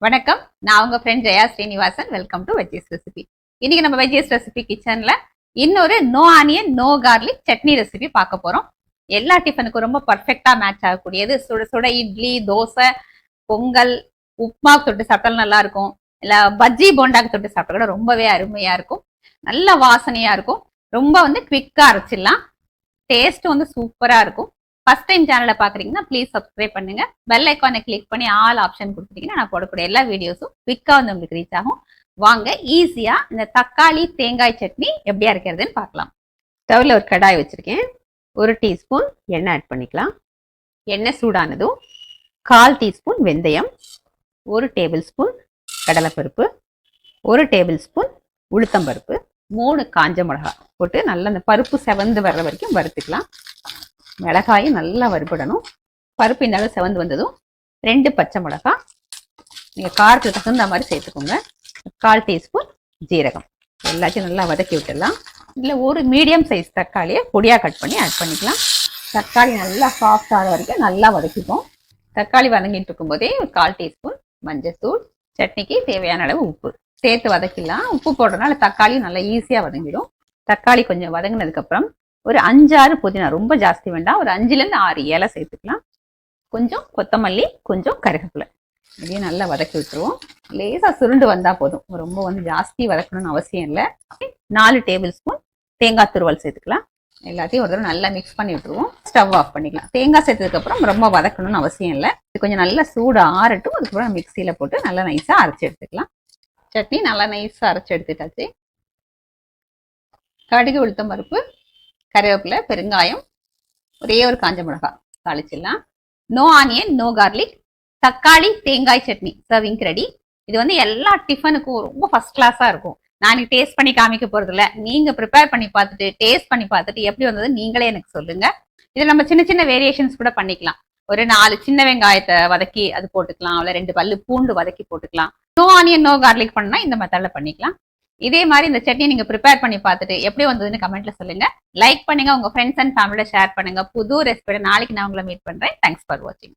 வணக்கம். நான் உங்க friend Jaya Srinivasan. Welcome to veggies recipe. இன்னைக்கு நம்ம வெஜ்ஜீஸ் ரெசிபி கிச்சன்ல இன்னொரு no onion no garlic chutney recipe பார்க்க போறோம். எல்லா டிஃபனுக்கும் ரொம்ப பர்ஃபெக்டா மேட்ச் ஆகக்கூடியது. சுட சுட இட்லி, தோசை, பொங்கல், உப்மா தொட்டு சாப்பிட்டாலும் நல்லா இருக்கும். இல்ல பஜ்ஜி போண்டாக்கு தொட்டு சாப்பிட்டா கூட ரொம்பவே அருமையா இருக்கும். நல்ல வாசனையா இருக்கும். ரொம்ப குவிக்கா அரைச்சிடலாம். டேஸ்ட் சூப்பரா இருக்கும். ஃபர்ஸ்ட் டைம் சேனலை பாக்குறீங்கன்னா ப்ளீஸ் சப்ஸ்கிரைப் பண்ணுங்க. பெல் ஐக்கானை கிளிக் பண்ணி ஆல் ஆப்ஷன் கொடுத்துட்டீங்கன்னா நான் போடக்கூடிய எல்லா வீடியோஸும் குவிக்கா உங்களுக்கு ரீச் ஆகும். வாங்க ஈஸியா இந்த தக்காளி தேங்காய் சட்னி எப்படியா இருக்கிறதுன்னு பார்க்கலாம். ஸ்டவ்ல ஒரு கடாய் வச்சிருக்கேன். 1 டீஸ்பூன் எண்ணெய் ஆட் பண்ணிக்கலாம். எண்ணெய் சூடானதும் 1/4 டீஸ்பூன் வெந்தயம், 1 டேபிள் ஸ்பூன் கடலைப்பருப்பு, 1 டேபிள் ஸ்பூன் உளுத்தம்பருப்பு, 3 காஞ்ச மிளகாய் போட்டு நல்லா அந்த பருப்பு செவந்து வர்ற வரைக்கும் வறுத்துக்கலாம். மிளகாயும் நல்லா வறுபடணும். பருப்பு இந்த அளவு செவந்து வந்ததும் 2 பச்சை மிளகாய், நீங்கள் காரத்துக்கு தகுந்த மாதிரி சேர்த்துக்கோங்க. 1/4 டீஸ்பூன் ஜீரகம், எல்லாத்தையும் நல்லா வதக்கி விட்டுடலாம். இதில் ஒரு மீடியம் சைஸ் தக்காளியை பொடியாக கட் பண்ணி ஆட் பண்ணிக்கலாம். தக்காளி நல்லா சாஃப்ட் ஆகிற வரைக்கும் நல்லா வதக்கிப்போம். தக்காளி வதங்கிட்டு இருக்கும்போதே 1/4 டீஸ்பூன் மஞ்சள்தூள், சட்னிக்கு தேவையான அளவு உப்பு சேர்த்து வதக்கிடலாம். உப்பு போடுறதுனால தக்காளி நல்லா ஈஸியாக வதங்கிடும். தக்காளி கொஞ்சம் வதங்கினதுக்கப்புறம் ஒரு 5-6 புதினா, ரொம்ப ஜாஸ்தி வேண்டாம், ஒரு 5லேருந்து 6 இலை சேர்த்துக்கலாம். கொஞ்சம் கொத்தமல்லி, கொஞ்சம் கருவேப்பிலை, இதையும் நல்லா வதக்கி விட்டுருவோம். லேசாக சுருண்டு வந்தால் போதும், ரொம்ப ஜாஸ்தி வதக்கணும்னு அவசியம் இல்லை. 4 டேபிள் ஸ்பூன் தேங்காய் துருவல் சேர்த்துக்கலாம். எல்லாத்தையும் ஒரு தடவை நல்லா மிக்ஸ் பண்ணி விட்டுருவோம். ஸ்டவ் ஆஃப் பண்ணிக்கலாம். தேங்காய் சேர்த்ததுக்கப்புறம் ரொம்ப வதக்கணும்னு அவசியம் இல்லை. இது கொஞ்சம் நல்லா சூடு ஆறட்டும். அதுக்கப்புறம் மிக்சியில் போட்டு நல்லா நைஸாக அரைச்சி எடுத்துக்கலாம். சட்னி நல்லா நைஸாக அரைச்சி எடுத்துட்டாச்சு. கடுகு, உளுத்தம் பருப்பு, கருவேப்பிலை, பெருங்காயம், ஒரே ஒரு காஞ்ச மிளகாய் தாளிச்சிடலாம். நோ ஆனியன் நோ கார்லிக் தக்காளி தேங்காய் சட்னி சர்விங் ரெடி. இது எல்லா டிஃபனுக்கும் ரொம்ப ஃபர்ஸ்ட் கிளாஸா இருக்கும். நான் டேஸ்ட் பண்ணி காமிக்க போறது இல்லை. நீங்க ப்ரிப்பேர் பண்ணி பார்த்துட்டு டேஸ்ட் பண்ணி பார்த்துட்டு எப்படி வந்தது நீங்களே எனக்கு சொல்லுங்க. இதில் நம்ம சின்ன சின்ன வேரியேஷன்ஸ் கூட பண்ணிக்கலாம். ஒரு 4 சின்ன வெங்காயத்தை வதக்கி அது போட்டுக்கலாம். அவ்வளோ 2 பல்லு பூண்டு வதக்கி போட்டுக்கலாம். நோ ஆனியன் நோ கார்லிக் பண்ணா இந்த மெத்தட்ல பண்ணிக்கலாம். இதே மாதிரி இந்த சட்னி நீங்க ப்ரிப்பேர் பண்ணி பார்த்துட்டு எப்படி வந்ததுன்னு கமெண்ட்ல சொல்லுங்க. லைக் பண்ணுங்க, உங்க ஃப்ரெண்ட்ஸ் அண்ட் ஃபேமிலியோட ஷேர் பண்ணுங்க. புது ரெசிபியோட நாளைக்கு நான் உங்களை மீட் பண்றேன். தேங்க்ஸ் ஃபார் வாட்சிங்.